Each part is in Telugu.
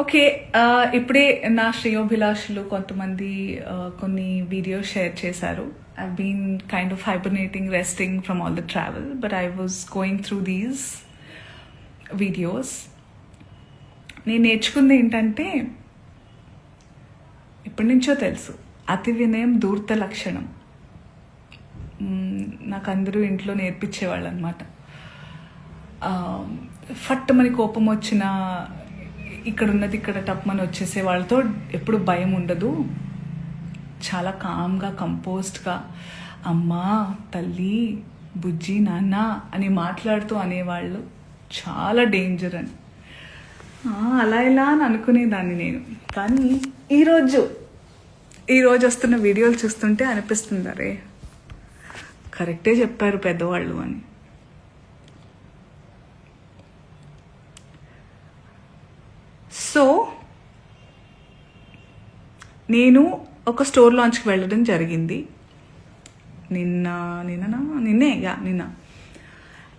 ఓకే, ఇప్పుడే నా శ్రేయోభిలాషులు కొంతమంది కొన్ని వీడియోస్ షేర్ చేశారు. I been kind of hibernating, resting from all the travel, but I was going through these videos. నేను నేర్చుకుంది ఏంటంటే, ఇప్పటి నుంచో తెలుసు, అతి వినయం ధూర్త లక్షణం. నాకు అందరూ ఇంట్లో నేర్పించేవాళ్ళు అనమాట. ఫట్టమని కోపం వచ్చిన ఇక్కడ ఉన్నది ఇక్కడ టప్మని వచ్చేసే వాళ్ళతో ఎప్పుడు భయం ఉండదు. చాలా కామ్గా, కంపోజ్డ్గా అమ్మా, తల్లి, బుజ్జి, నాన్న అని మాట్లాడుతూ అనేవాళ్ళు చాలా డేంజర్ అని. అలా ఇలా అని అనుకునేదాన్ని నేను. కానీ ఈరోజు వస్తున్న వీడియోలు చూస్తుంటే అనిపిస్తుంది, అరే కరెక్టే చెప్పారు పెద్దవాళ్ళు అని. సో నేను ఒక స్టోర్ లాంచ్కి వెళ్ళడం జరిగింది నిన్న.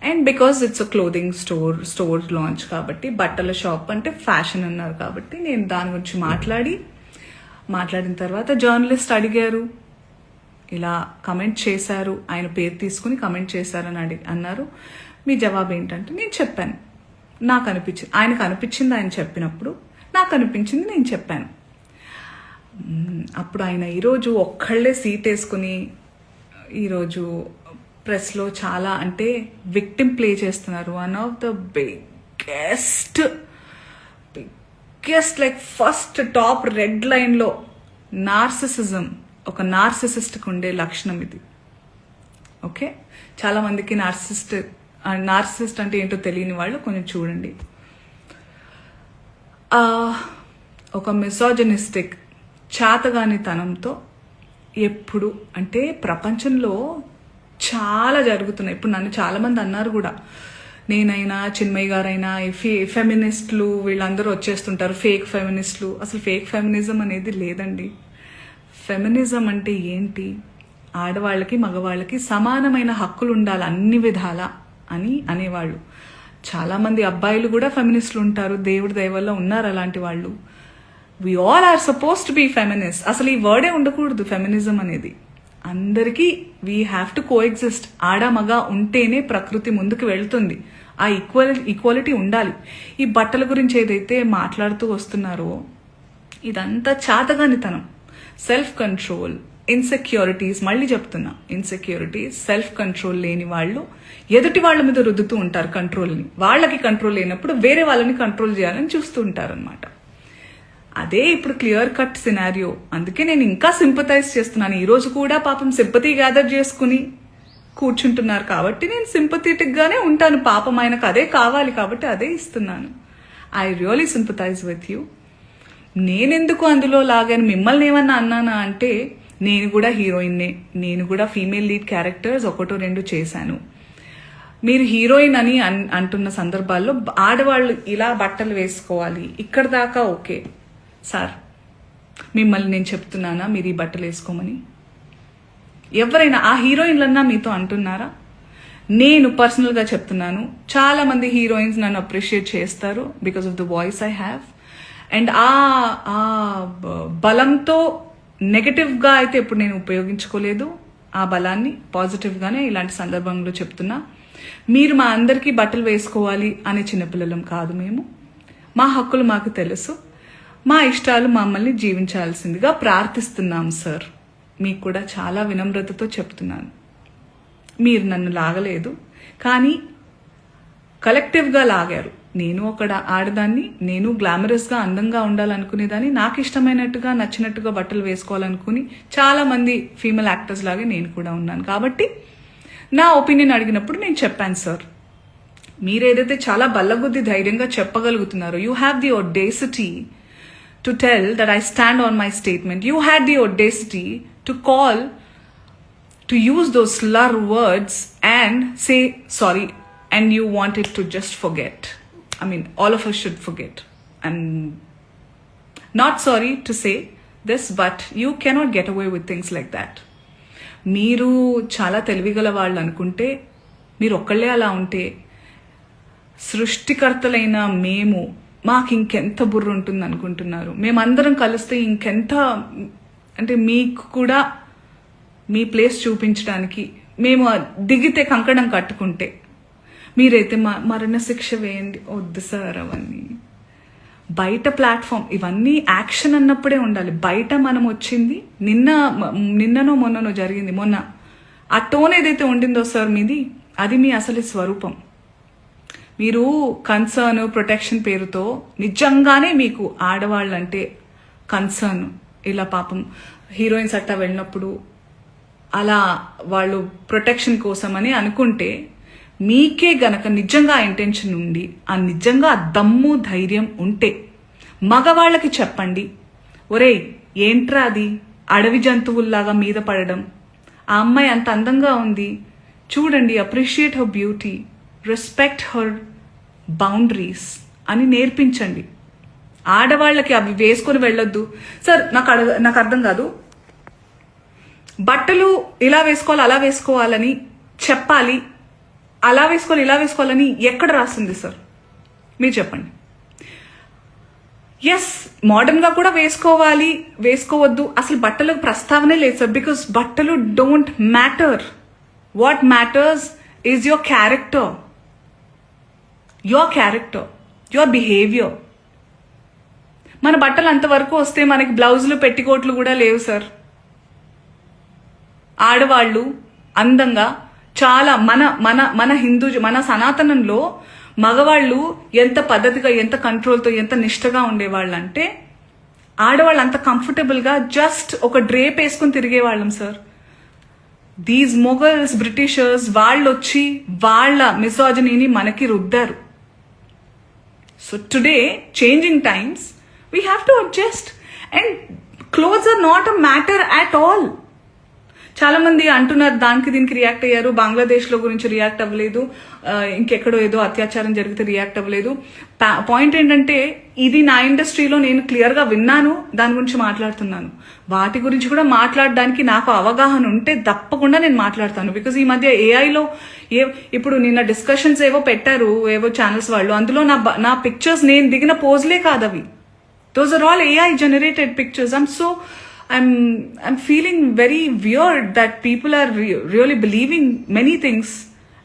And because it's a clothing store launch కాబట్టి, బట్టల షాప్ అంటే ఫ్యాషన్ అన్నారు కాబట్టి, నేను దాని గురించి మాట్లాడిన తర్వాత జర్నలిస్ట్ అడిగారు, ఇలా కమెంట్ చేశారు, ఆయన పేరు తీసుకుని కమెంట్ చేశారని అన్నారు. మీ జవాబు ఏంటంటే, నేను చెప్పాను, నాకు అనిపించింది, ఆయనకు అనిపించింది ఆయన చెప్పినప్పుడు, నాకు అనిపించింది నేను చెప్పాను. అప్పుడు ఆయన ఈరోజు ఒక్కళ్ళే సీట్ వేసుకుని ఈరోజు ప్రెస్లో చాలా అంటే విక్టిమ్ ప్లే చేస్తున్నారు. One of the biggest like first top red లైన్లో నార్సిసిజం, ఒక నార్సిసిస్ట్కి ఉండే లక్షణం ఇది. ఓకే, చాలా మందికి నార్సిసిస్ట్ అంటే ఏంటో తెలియని వాళ్ళు కొంచెం చూడండి. ఒక మిసోజనిస్టిక్ చాతగానితనంతో ఎప్పుడు అంటే ప్రపంచంలో చాలా జరుగుతున్నాయి. ఇప్పుడు నన్ను చాలామంది అన్నారు కూడా, నేనైనా చిన్మయ్య గారైనా ఫెమినిస్టులు వీళ్ళందరూ వచ్చేస్తుంటారు, ఫేక్ ఫెమినిస్టులు. అసలు ఫేక్ ఫెమినిజం అనేది లేదండి. ఫెమినిజం అంటే ఏంటి? ఆడవాళ్ళకి మగవాళ్ళకి సమానమైన హక్కులు ఉండాలి అన్ని విధాల అని అనేవాళ్ళు. చాలామంది అబ్బాయిలు కూడా ఫెమినిస్టులు ఉంటారు, దేవుడి దయ వల్ల ఉన్నారు అలాంటి వాళ్ళు. We all are suppose to be feminist. అసలు ఈ వర్డే ఉండకూడదు ఫెమినిజం అనేది. అందరికీ వీ హ్యావ్ టు కోఎగ్జిస్ట్. ఆడ మగ ఉంటేనే ప్రకృతి ముందుకు వెళ్తుంది. ఆ ఈక్వాలిటీ ఉండాలి. ఈ బట్టల గురించి ఏదైతే మాట్లాడుతూ వస్తున్నారో ఇదంతా చాతగానితనం, సెల్ఫ్ కంట్రోల్, ఇన్సెక్యూరిటీస్. మళ్ళీ చెప్తున్నా, ఇన్సెక్యూరిటీస్, సెల్ఫ్ కంట్రోల్ లేని వాళ్ళు ఎదుటి వాళ్ళ మీద రుద్దుతూ ఉంటారు కంట్రోల్ని. వాళ్ళకి కంట్రోల్ లేనప్పుడు వేరే వాళ్ళని కంట్రోల్ చేయాలని చూస్తూ ఉంటారు అనమాట. అదే ఇప్పుడు క్లియర్ కట్ సినారియో. అందుకే నేను ఇంకా సింపథైజ్ చేస్తున్నాను. ఈరోజు కూడా పాపం సింపతి గ్యాదర్ చేసుకుని కూర్చుంటున్నారు కాబట్టి నేను సింపథెటిక్ గానే ఉంటాను. పాపం ఆయనకు అదే కావాలి కాబట్టి అదే ఇస్తున్నాను. I really sympathise with you. నేనెందుకు అందులో లాగాను, మిమ్మల్ని ఏమన్నా అన్నానా అంటే, నేను కూడా హీరోయిన్నే, నేను కూడా ఫీమేల్ లీడ్ క్యారెక్టర్స్ 1-2 చేశాను. మీరు హీరోయిన్ అని అంటున్న సందర్భాల్లో ఆడవాళ్ళు ఇలా బట్టలు వేసుకోవాలి, ఇక్కడ దాకా ఓకే సార్. మిమ్మల్ని నేను చెప్తున్నానా మీరు ఈ బట్టలు వేసుకోమని? ఎవరైనా ఆ హీరోయిన్లన్నా మీతో అంటున్నారా? నేను పర్సనల్గా చెప్తున్నాను, చాలా మంది హీరోయిన్స్ నన్ను అప్రిషియేట్ చేస్తారు because of the voice I have. And ఆ బలంతో నెగటివ్గా అయితే ఎప్పుడు నేను ఉపయోగించుకోలేదు. ఆ బలాన్ని పాజిటివ్గానే ఇలాంటి సందర్భంలో చెప్తున్నా. మీరు మా అందరికీ బట్టలు వేసుకోవాలి అనే చిన్నపిల్లలం కాదు మేము. మా హక్కులు మాకు తెలుసు, మా ఇష్టాలు మమ్మల్ని జీవించాల్సిందిగా ప్రార్థిస్తున్నాం సార్. మీకు కూడా చాలా వినమ్రతతో చెప్తున్నాను. మీరు నన్ను లాగలేదు, కానీ కలెక్టివ్గా లాగారు. నేను ఒక ఆడదాన్ని, నేను గ్లామరస్గా అందంగా ఉండాలనుకునేదాన్ని, నాకు ఇష్టమైనట్టుగా నచ్చినట్టుగా బట్టలు వేసుకోవాలనుకుని చాలా మంది ఫీమేల్ యాక్టర్స్ లాగే నేను కూడా ఉన్నాను. కాబట్టి నా ఒపీనియన్ అడిగినప్పుడు నేను చెప్పాను సార్. మీరేదైతే చాలా బల్లగుద్ది ధైర్యంగా చెప్పగలుగుతున్నారో, you have the audacity to tell that I stand on my statement. You had the audacity to call, to use those slur words and say sorry, and you wanted to just forget. I mean, all of us should forget. I'm not sorry to say this, but you cannot get away with things like that. మీరు చాలా తెలివిగల వాళ్ళు అనుకుంటే, మీరు ఒక్కళ్ళే అలా ఉంటే, సృష్టికర్తలైన మేము మాకు ఇంకెంత బుర్ర ఉంటుంది అనుకుంటున్నారు? మేమందరం కలిస్తే ఇంకెంత, అంటే మీకు కూడా మీ ప్లేస్ చూపించడానికి మేము దిగితే కంకణం కట్టుకుంటే, మీరైతే మరణశిక్ష వేయండి. వద్దు సార్ అవన్నీ. బయట ప్లాట్ఫామ్ ఇవన్నీ యాక్షన్ అన్నప్పుడే ఉండాలి. బయట మనం వచ్చింది నిన్ననో మొన్ననో జరిగింది. మొన్న ఆ టోన్ ఏదైతే ఉండిందో సార్ మీది, అది మీ అసలు స్వరూపం. మీరు కన్సర్న్ ప్రొటెక్షన్ పేరుతో నిజంగానే మీకు ఆడవాళ్ళంటే కన్సర్న్, ఇలా పాపం హీరోయిన్స్ అట్టా వెళ్ళినప్పుడు అలా వాళ్ళు ప్రొటెక్షన్ కోసం అని అనుకుంటే, మీకే గనక నిజంగా ఇంటెన్షన్ ఉండి నిజంగా దమ్ము ధైర్యం ఉంటే మగవాళ్ళకి చెప్పండి, ఒరేయ్ ఏంట్రా అది అడవి జంతువుల్లాగా మీద పడడం, ఆ అమ్మాయి అంత అందంగా ఉంది చూడండి, appreciate her beauty, respect her boundaries అని నేర్పించండి. ఆడవాళ్ళకి అవి వేసుకొని వెళ్ళొద్దు సార్. నాకు అర్థం కాదు, బట్టలు ఇలా వేసుకోవాలి అలా వేసుకోవాలని చెప్పాలి, అలా వేసుకోవాలి ఇలా వేసుకోవాలని ఎక్కడ రాస్తుంది సార్? మీరు చెప్పండి. ఎస్, మోడర్న్గా కూడా వేసుకోవాలి, వేసుకోవద్దు, అసలు బట్టలకు ప్రస్తావనే లేదు సార్. బికాస్ బట్టలు don't matter. What matters is your character, your behaviour. మన బట్టలు అంతవరకు వస్తే మనకి బ్లౌజులు పెట్టికోట్లు కూడా లేవు సార్. ఆడవాళ్ళు అందంగా చాలా మన మన మన మన సనాతనంలో మగవాళ్ళు ఎంత పద్ధతిగా, ఎంత కంట్రోల్తో, ఎంత నిష్టగా ఉండేవాళ్ళు అంటే, ఆడవాళ్ళు అంత కంఫర్టబుల్గా జస్ట్ ఒక డ్రేప్ వేసుకుని తిరిగేవాళ్ళం సార్. దీస్ మొఘల్స్, బ్రిటిషర్స్ వాళ్ళు వచ్చి వాళ్ళ మిసాజినీని మనకి రుద్దారు. So today changing times, we have to adjust and clothes are not a matter at all. చాలా మంది అంటున్నారు దానికి దీనికి రియాక్ట్ అయ్యారు, బంగ్లాదేశ్లో గురించి రియాక్ట్ అవ్వలేదు, ఇంకెక్కడో ఏదో అత్యాచారం జరిగితే రియాక్ట్ అవ్వలేదు. పాయింట్ ఏంటంటే, ఇది నా ఇండస్ట్రీలో నేను క్లియర్గా విన్నాను, దాని గురించి మాట్లాడుతున్నాను. వాటి గురించి కూడా మాట్లాడడానికి నాకు అవగాహన ఉంటే తప్పకుండా నేను మాట్లాడతాను. బికాజ్ ఈ మధ్య ఏఐలో ఇప్పుడు నిన్న డిస్కషన్స్ ఏవో పెట్టారు ఏవో ఛానల్స్ వాళ్ళు, అందులో నా పిక్చర్స్ నేను దిగిన పోజ్లే కాదు అవి. Those are all AI generated pictures. I'm feeling very weird that people are really believing many things.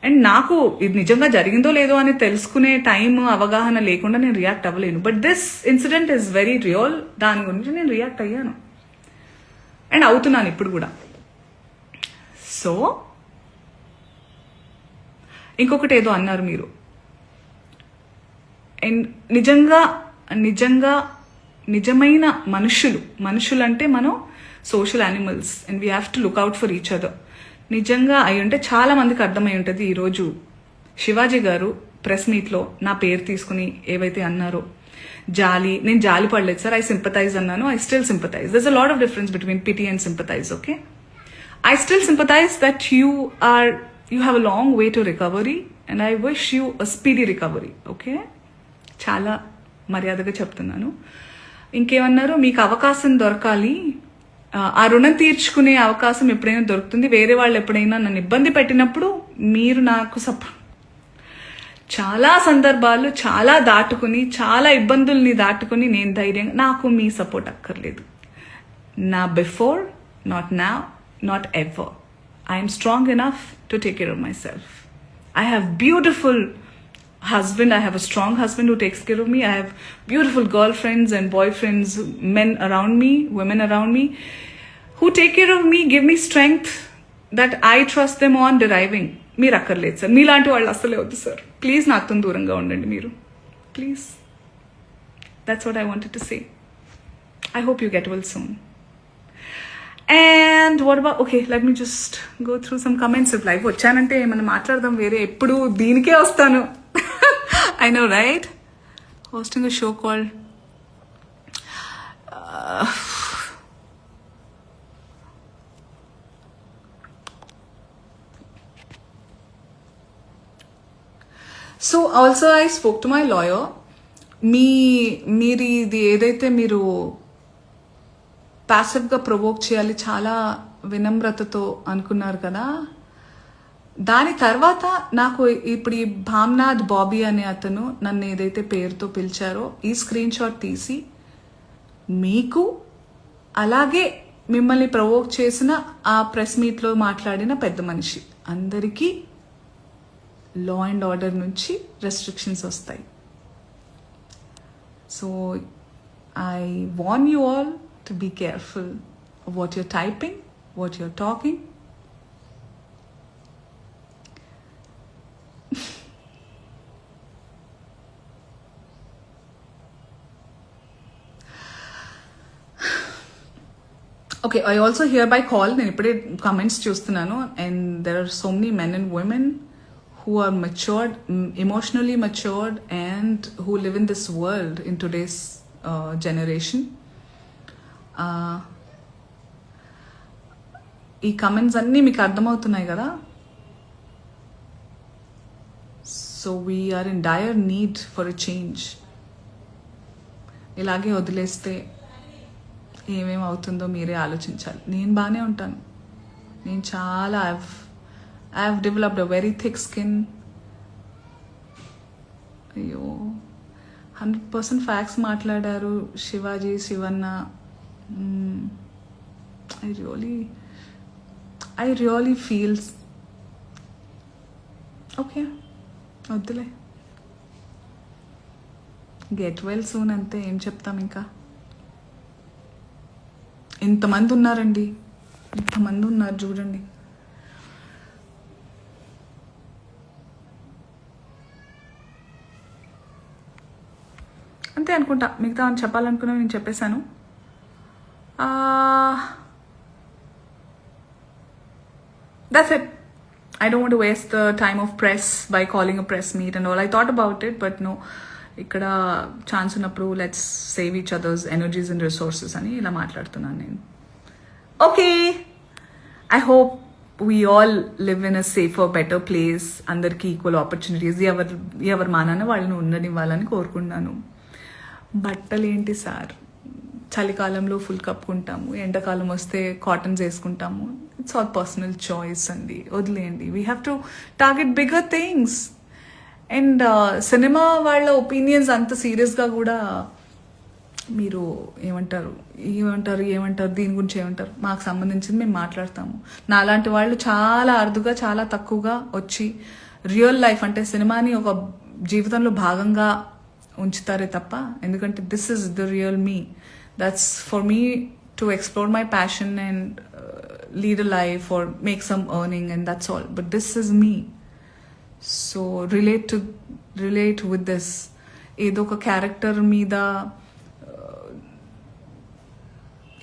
And నాకు ఇది నిజంగా జరిగిందో లేదో అని తెలుసుకునే టైం, అవగాహన లేకుండా నేను రియాక్ట్ అవ్వలేను. But this incident is very real. దాని గురించి నేను రియాక్ట్ అయ్యాను అండ్ అవుతున్నాను ఇప్పుడు కూడా. సో ఇంకొకటి ఏదో అన్నారు మీరు, అండ్ నిజమైన మనుషులు అంటే మనం social animals and we have to look out for each other. నిజంగా అయి ఉంటే చాలా మందికి అర్థమై ఉంటుంది. ఈరోజు శివాజీ గారు ప్రెస్ మీట్లో నా పేరు తీసుకుని ఏవైతే అన్నారో, నేను జాలి పడలేదు సార్, ఐ సింపథైజ్ అన్నాను. I still sympathise. దర్స్ a lot of difference between pity and sympathise. Okay, I still sympathise that you have a long way to recovery and I wish you a speedy recovery. Okay, చాలా మర్యాదగా చెప్తున్నాను. ఇంకేమన్నారు, మీకు అవకాశం దొరకాలి, ఆ రుణం తీర్చుకునే అవకాశం ఎప్పుడైనా దొరుకుతుంది, వేరే వాళ్ళు ఎప్పుడైనా నన్ను ఇబ్బంది పెట్టినప్పుడు మీరు నాకు చాలా సందర్భాలు చాలా దాటుకుని, చాలా ఇబ్బందుల్ని దాటుకుని నేను ధైర్యంగా, నాకు మీ సపోర్ట్ అక్కర్లేదు. నా before, not now, not ever. I'm strong enough to take care of my self. I have beautiful husband. I have a strong husband who takes care of me. I have beautiful girlfriends and boyfriends, men around me, women around me, who take care of me, give me strength that I trust them on deriving. మీరు అక్కర్లేదు సార్, మీలాంటి వాళ్ళు అసలే వద్దు సార్. ప్లీజ్ నాతో దూరంగా ఉండండి మీరు, please. That's what I wanted to say. I hope you get well soon. And what about, okay, let me just go through some comments. If live వచ్చానంటే మనం మాట్లాడదాం, వేరే ఎప్పుడు దీనికే వస్తాను. I know, right? Hosting a show called so also I spoke to my lawyer. మీరు ఇది ఏదైతే మీరు ప్యాసివ్గా ప్రొవోక్ చేయాలి చాలా వినమ్రతతో అనుకున్నారు కదా, దాని తర్వాత నాకు ఇప్పుడు ఈ భామ్నాథ్ బాబీ అనే అతను నన్ను ఏదైతే పేరుతో పిలిచారో ఈ స్క్రీన్ షాట్ తీసి మీకు అలాగే మిమ్మల్ని ప్రవోక్ చేసిన ఆ ప్రెస్ మీట్లో మాట్లాడిన పెద్ద మనిషి అందరికీ లా అండ్ ఆర్డర్ నుంచి రెస్ట్రిక్షన్స్ వస్తాయి. So I warn you all to be careful what you're typing, what you're talking. Okay, I also hereby call, నేను ఇప్పుడే కమెంట్స్ చూస్తున్నాను, and there are so many men and women who are matured, emotionally matured, and who live in this world in today's generation. ఈ కమెంట్స్ అన్నీ మీకు అర్థమవుతున్నాయి కదా. So we are in dire need for a change. ఇలాగే వదిలేస్తే ఏమేమి అవుతుందో మీరే ఆలోచించాలి. నేను బాగానే ఉంటాను, నేను చాలా I have developed a very thick skin. అయ్యో 100% ఫ్యాక్ట్స్ మాట్లాడారు Shivaji, Shivanna. I really feels okay, వద్దులే, గెట్ వెల్ సూన్ అంతే. ఏం చెప్తాం ఇంకా. ఇంతమంది ఉన్నారండి, ఇంతమంది ఉన్నారు చూడండి. అంతే అనుకుంటా, మిగతా అని చెప్పాలనుకున్నా నేను చెప్పేశాను. That's it. I don't want to waste the time of press by calling a press meet and all. I thought about it, but no, ఇక్కడ ఛాన్స్ ఉన్నప్పుడు let's save each others energies and resources అని ఇలా మాట్లాడుతున్నాను నేను. Okay, I hope we all live in a safer, better place. అందరికీ ఈక్వల్ ఆపర్చునిటీస్ ఎవరి మానాన వాళ్ళని ఉండనివ్వాలని కోరుకున్నాను. బట్టలు ఏంటి సార్, చలికాలంలో ఫుల్ కప్పుకుంటాము, ఎండాకాలం వస్తే కాటన్స్ వేసుకుంటాము. ఇట్స్ ఆల్ పర్సనల్ చాయిస్ అండి, వదిలేయండి. We have to target bigger things. And cinema వాళ్ళ ఒపీనియన్స్ అంత సీరియస్గా కూడా మీరు ఏమంటారు దీని గురించి ఏమంటారు, మాకు సంబంధించింది మేము మాట్లాడతాము. నాలాంటి వాళ్ళు చాలా అరుదుగా, చాలా తక్కువగా వచ్చి రియల్ లైఫ్ అంటే సినిమాని ఒక జీవితంలో భాగంగా ఉంచుతారే తప్ప, ఎందుకంటే this is the real me. That's for me to explore my passion and lead a life or make some earning and that's all. But this is me. So relate with this. ఏదో ఒక క్యారెక్టర్ మీద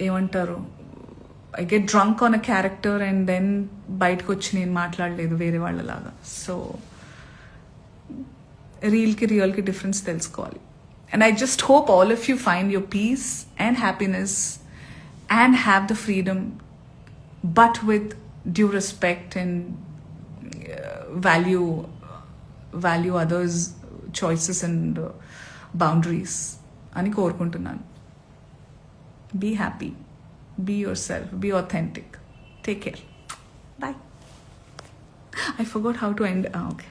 ఏమంటారు, I get drunk on a character and then బయటకు వచ్చి నేను మాట్లాడలేదు వేరే వాళ్ళలాగా. సో రియల్కి డిఫరెన్స్ తెలుసుకోవాలి. And I just hope all of you find your peace and happiness and have the freedom, but with due respect and value others choices and boundaries అని కోరుకుంటున్నాను. Be happy, be yourself, be authentic. Take care. Bye. I forgot how to end. Okay.